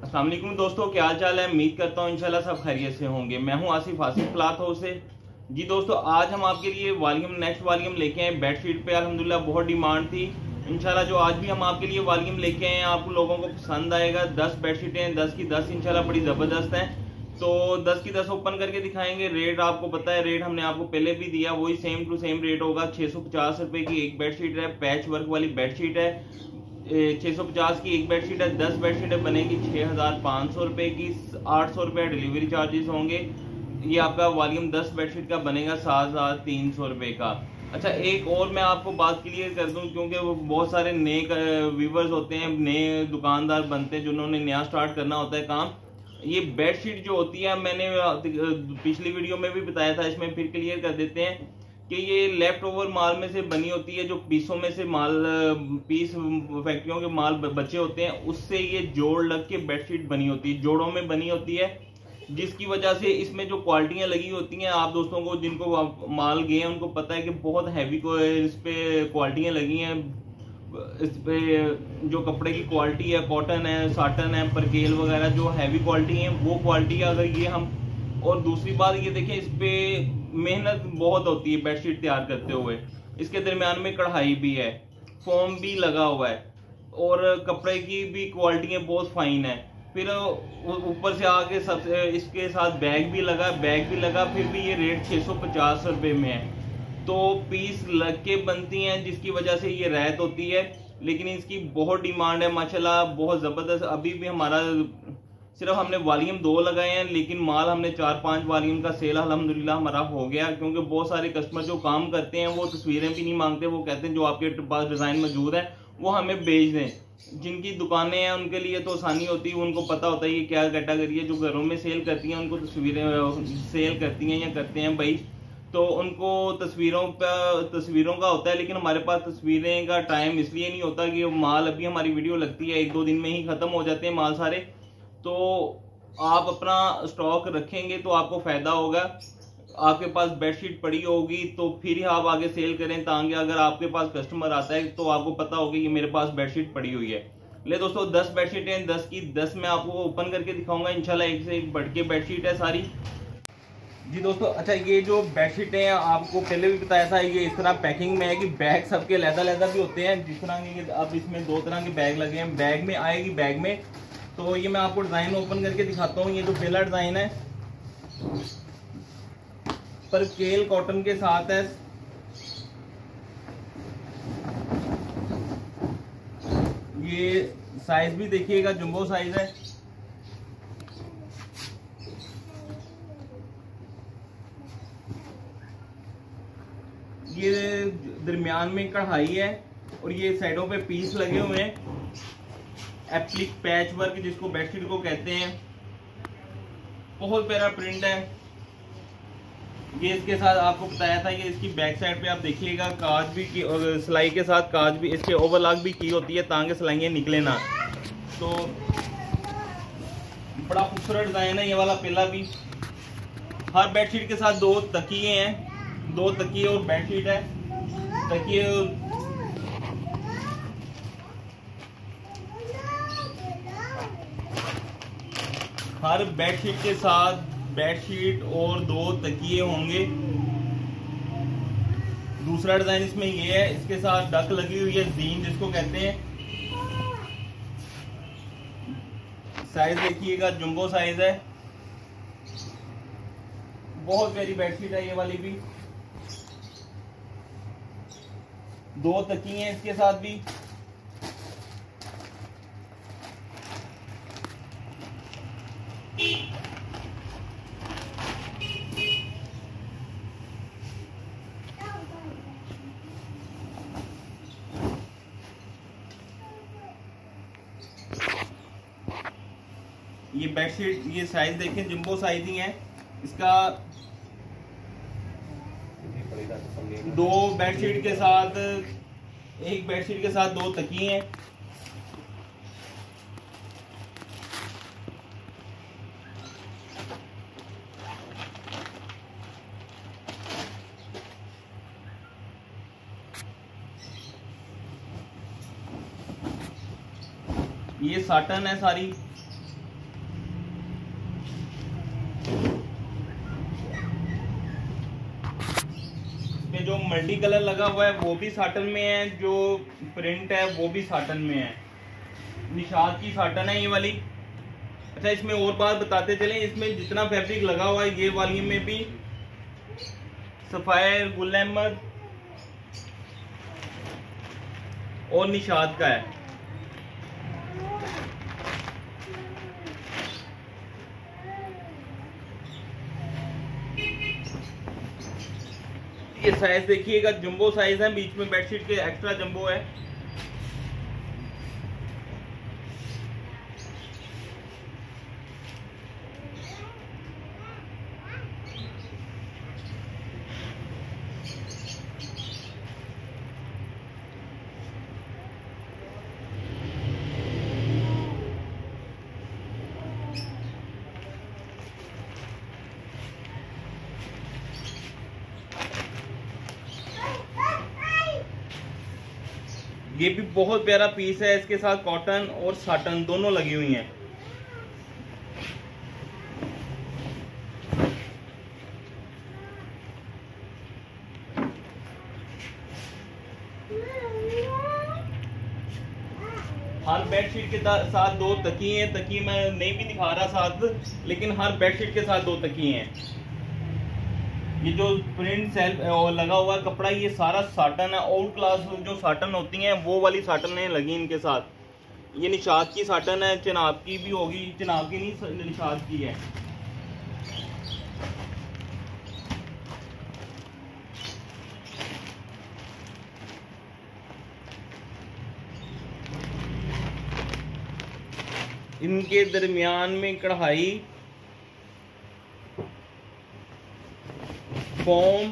अस्सलाम वालेकुम दोस्तों, क्या हाल चाल है। उम्मीद करता हूँ इंशाल्लाह सब खैरियत से होंगे। मैं हूँ आसिफ क्लॉथ हाउस से। जी दोस्तों, आज हम आपके लिए नेक्स्ट वॉल्यूम लेके आए बेडशीट पे। अल्हम्दुलिल्लाह बहुत डिमांड थी। इंशाल्लाह जो आज भी हम आपके लिए वॉल्यूम लेके आए हैं आप लोगों को पसंद आएगा। 10 बेडशीटें 10 की 10 इंशाल्लाह बड़ी ज़बरदस्त हैं। तो 10 की 10 ओपन करके दिखाएंगे। रेट आपको पता है, रेट हमने आपको पहले भी दिया, वही सेम टू सेम रेट होगा। 650 रुपए की एक बेडशीट है, पैच वर्क वाली बेडशीट है। 650 की एक बेडशीट है। 10 बेडशीटें बनेगी 6500 रुपए की। 800 रुपये डिलीवरी चार्जेस होंगे। ये आपका वॉल्यूम 10 बेडशीट का बनेगा 7300 रुपये का। अच्छा, एक और मैं आपको बात क्लियर कर दूं, क्योंकि वो बहुत सारे नए व्यूवर्स होते हैं, नए दुकानदार बनते हैं जिन्होंने नया स्टार्ट करना होता है काम। ये बेडशीट जो होती है, मैंने पिछली वीडियो में भी बताया था, इसमें फिर क्लियर कर देते हैं कि ये लेफ्ट ओवर माल में से बनी होती है। जो पीसों में से माल, पीस फैक्ट्रियों के माल बचे होते हैं, उससे ये जोड़ लग के बेडशीट बनी होती है, जोड़ों में बनी होती है। जिसकी वजह से इसमें जो क्वालिटियां लगी होती हैं, आप दोस्तों को जिनको माल गए हैं उनको पता है कि बहुत हैवी को इस पे क्वालिटियां लगी हैं। इस पे जो कपड़े की क्वालिटी है, कॉटन है, साटन है, परकेल वगैरह जो हैवी क्वालिटी है, वो क्वालिटी अगर ये हम। और दूसरी बात ये देखें, इस पे मेहनत बहुत होती है बेडशीट तैयार करते हुए। इसके दरमियान में कढ़ाई भी है, फोम भी लगा हुआ है, और कपड़े की भी क्वालिटियां बहुत फाइन है। फिर ऊपर से आके सबसे इसके साथ बैग भी लगा, फिर भी ये रेट 650 रुपये में है। तो पीस लग के बनती हैं, जिसकी वजह से ये रैत होती है। लेकिन इसकी बहुत डिमांड है माशाल्लाह, बहुत ज़बरदस्त। अभी भी हमारा सिर्फ हमने वॉल्यूम 2 लगाए हैं, लेकिन माल हमने 4-5 वॉल्यूम का सेल अल्हम्दुलिल्लाह हमारा हो गया। क्योंकि बहुत सारे कस्टमर जो काम करते हैं वो तस्वीरें भी नहीं मांगते, वो कहते हैं जो आपके पास डिज़ाइन मौजूद है वो हमें भेज दें। जिनकी दुकानें हैं उनके लिए तो आसानी होती है, उनको पता होता है ये क्या कैटेगरी है। जो घरों में सेल करती हैं उनको तस्वीरें सेल करती हैं या करते हैं भाई, तो उनको तस्वीरों का होता है। लेकिन हमारे पास तस्वीरें का टाइम इसलिए नहीं होता कि माल, अभी हमारी वीडियो लगती है 1-2 दिन में ही खत्म हो जाते हैं माल सारे। तो आप अपना स्टॉक रखेंगे तो आपको फायदा होगा। आपके पास बेडशीट पड़ी होगी तो फिर ही आप आगे सेल करें, ताकि अगर आपके पास कस्टमर आता है तो आपको पता होगा कि मेरे पास बेडशीट पड़ी हुई है। ले दोस्तों, 10 बेडशीटें 10 की 10 मैं आपको ओपन करके दिखाऊंगा इंशाल्लाह। एक से एक बढ़ के बेडशीट है सारी। जी दोस्तों, अच्छा ये जो बेडशीटें हैं आपको पहले भी बताया था, ये इस तरह पैकिंग में है कि बैग सबके लहदा भी होते हैं। जिस तरह के अब इसमें 2 तरह के बैग लगे हैं, बैग में आएगी बैग में। तो ये मैं आपको डिजाइन ओपन करके दिखाता हूँ। ये जो पहला डिजाइन है पर केल कॉटन के साथ है। ये साइज भी देखिएगा, जंबो साइज है। ये दरमियान में कढ़ाई है और ये साइडों पे पीस लगे हुए हैं। एप्लिक पैच वर्क जिसको बेडशीट को कहते हैं, बहुत प्यारा प्रिंट है। ये इसके साथ आपको बताया था, ये इसकी बैक साइड पे आप देखिएगा काज भी की, और सिलाई के साथ काज भी, इसके ओवरलॉक भी की होती है ताकि सिलाइयाँ निकले ना। तो बड़ा खूबसूरत डिजाइन है ये वाला पहला भी। हर बेडशीट के साथ 2 तकिए हैं, 2 तकिए और बेडशीट है। तकिए हर बेडशीट के साथ बेडशीट और 2 तकिए होंगे। दूसरा डिजाइन इसमें ये है, इसके साथ डक लगी हुई है, जीन जिसको कहते हैं। साइज देखिएगा, जंबो साइज है। बहुत प्यारी बेडशीट है ये वाली भी। 2 तकिए हैं इसके साथ भी। ये बेडशीट, ये साइज देखें, जंबो साइज ही है इसका। 2 बेडशीट के साथ, एक बेडशीट के साथ 2 तकिए हैं। ये साटन है सारी, जो मल्टी कलर लगा हुआ है वो भी साटन में है, जो प्रिंट है वो भी साटन में है, निशात की साटन है ये वाली। अच्छा, इसमें और बात बताते चलें, इसमें जितना फैब्रिक लगा हुआ है ये वॉल्यूम में भी सफायर, गुल अहमद और निशात का है। ये साइज देखिएगा, जंबो साइज है, बीच में बेडशीट के एक्स्ट्रा जंबो है। ये भी बहुत प्यारा पीस है, इसके साथ कॉटन और साटन दोनों लगी हुई हैं। हर बेडशीट के साथ 2 तकिए हैं। तकिए मैं नहीं भी दिखा रहा साथ, लेकिन हर बेडशीट के साथ 2 तकिए हैं। ये जो प्रिंट सेल्फ लगा हुआ है कपड़ा, ये सारा साटन है। आउट क्लास जो साटन होती हैं वो वाली साटन है लगी इनके साथ। ये निशात की साटन है, चिनाब की भी होगी, चिनाब की नहीं निशात की है। इनके दरमियान में कढ़ाई, फॉर्म,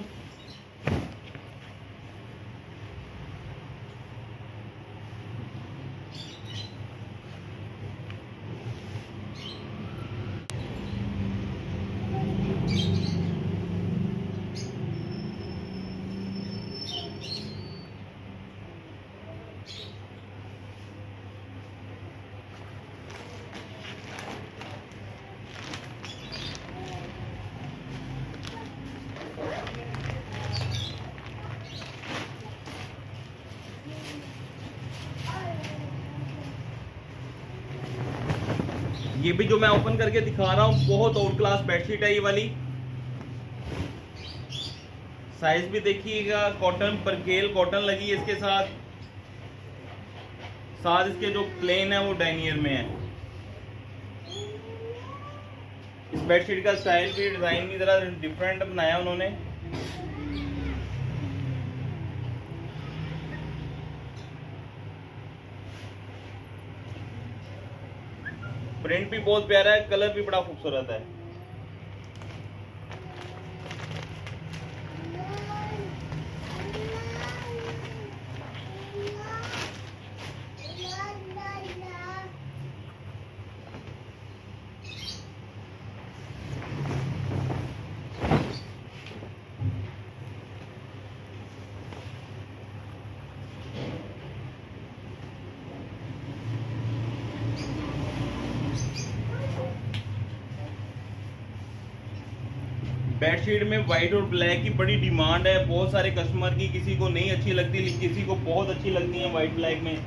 ये भी जो मैं ओपन करके दिखा रहा हूँ बहुत आउट क्लास बेडशीट है ये वाली। साइज भी देखिएगा, कॉटन परकेल कॉटन लगी है इसके साथ इसके जो प्लेन है वो डाइनियर में है। इस बेडशीट का स्टाइल भी, डिजाइन भी जरा डिफरेंट बनाया उन्होंने। प्रिंट भी बहुत प्यारा है, कलर भी बड़ा खूबसूरत है। बेडशीट में व्हाइट और ब्लैक की बड़ी डिमांड है बहुत सारे कस्टमर की। किसी को नहीं अच्छी लगती, किसी को बहुत अच्छी लगती है व्हाइट ब्लैक में।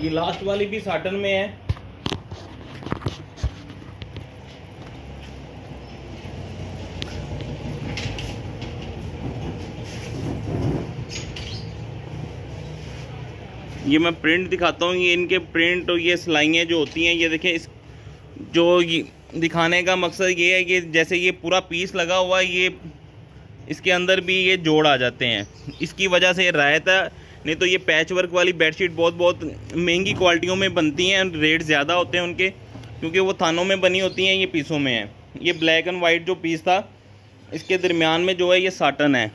ये लास्ट वाली भी साटन में है। ये मैं प्रिंट दिखाता हूँ। ये इनके प्रिंट और ये सिलाइयाँ जो होती हैं, ये देखें। इस जो ये दिखाने का मकसद ये है कि जैसे ये पूरा पीस लगा हुआ है, ये इसके अंदर भी ये जोड़ आ जाते हैं। इसकी वजह से ये रायत है, नहीं तो ये पैच वर्क वाली बेडशीट बहुत महंगी क्वालिटियों में बनती हैं, रेट ज़्यादा होते हैं उनके, क्योंकि वो थानों में बनी होती हैं, ये पीसों में है। ये ब्लैक एंड वाइट जो पीस था, इसके दरमियान में जो है ये साटन है।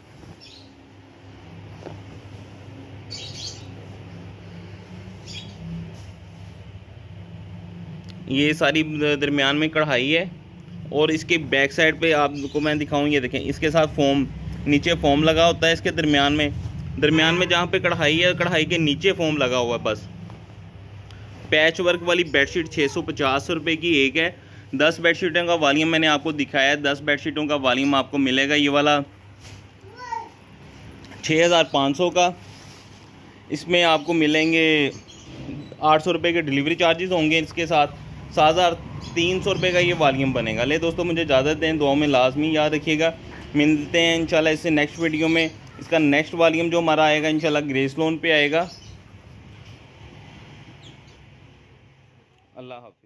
ये सारी दरमियान में कढ़ाई है। और इसके बैक साइड पे आपको मैं दिखाऊं, ये देखें, इसके साथ फोम, नीचे फोम लगा होता है इसके दरमियान में जहाँ पे कढ़ाई है, कढ़ाई के नीचे फोम लगा हुआ है बस। पैच वर्क वाली बेडशीट 650 रुपये की एक है। 10 बेडशीटों का वॉल्यूम मैंने आपको दिखाया है। 10 बेडशीटों का वॉल्यूम आपको मिलेगा ये वाला 6500 का। इसमें आपको मिलेंगे 800 रुपये के डिलीवरी चार्जेस होंगे, इसके साथ 7300 रुपये का ये वॉल्यूम बनेगा। ले दोस्तों, मुझे इजाज़त दें, दुआ में लाजमी याद रखिएगा। मिलते हैं इंशाल्लाह इससे नेक्स्ट वीडियो में। इसका नेक्स्ट वॉल्यूम जो हमारा आएगा इंशाल्लाह ग्रेस लोन पे आएगा। अल्लाह हाफ़िज़।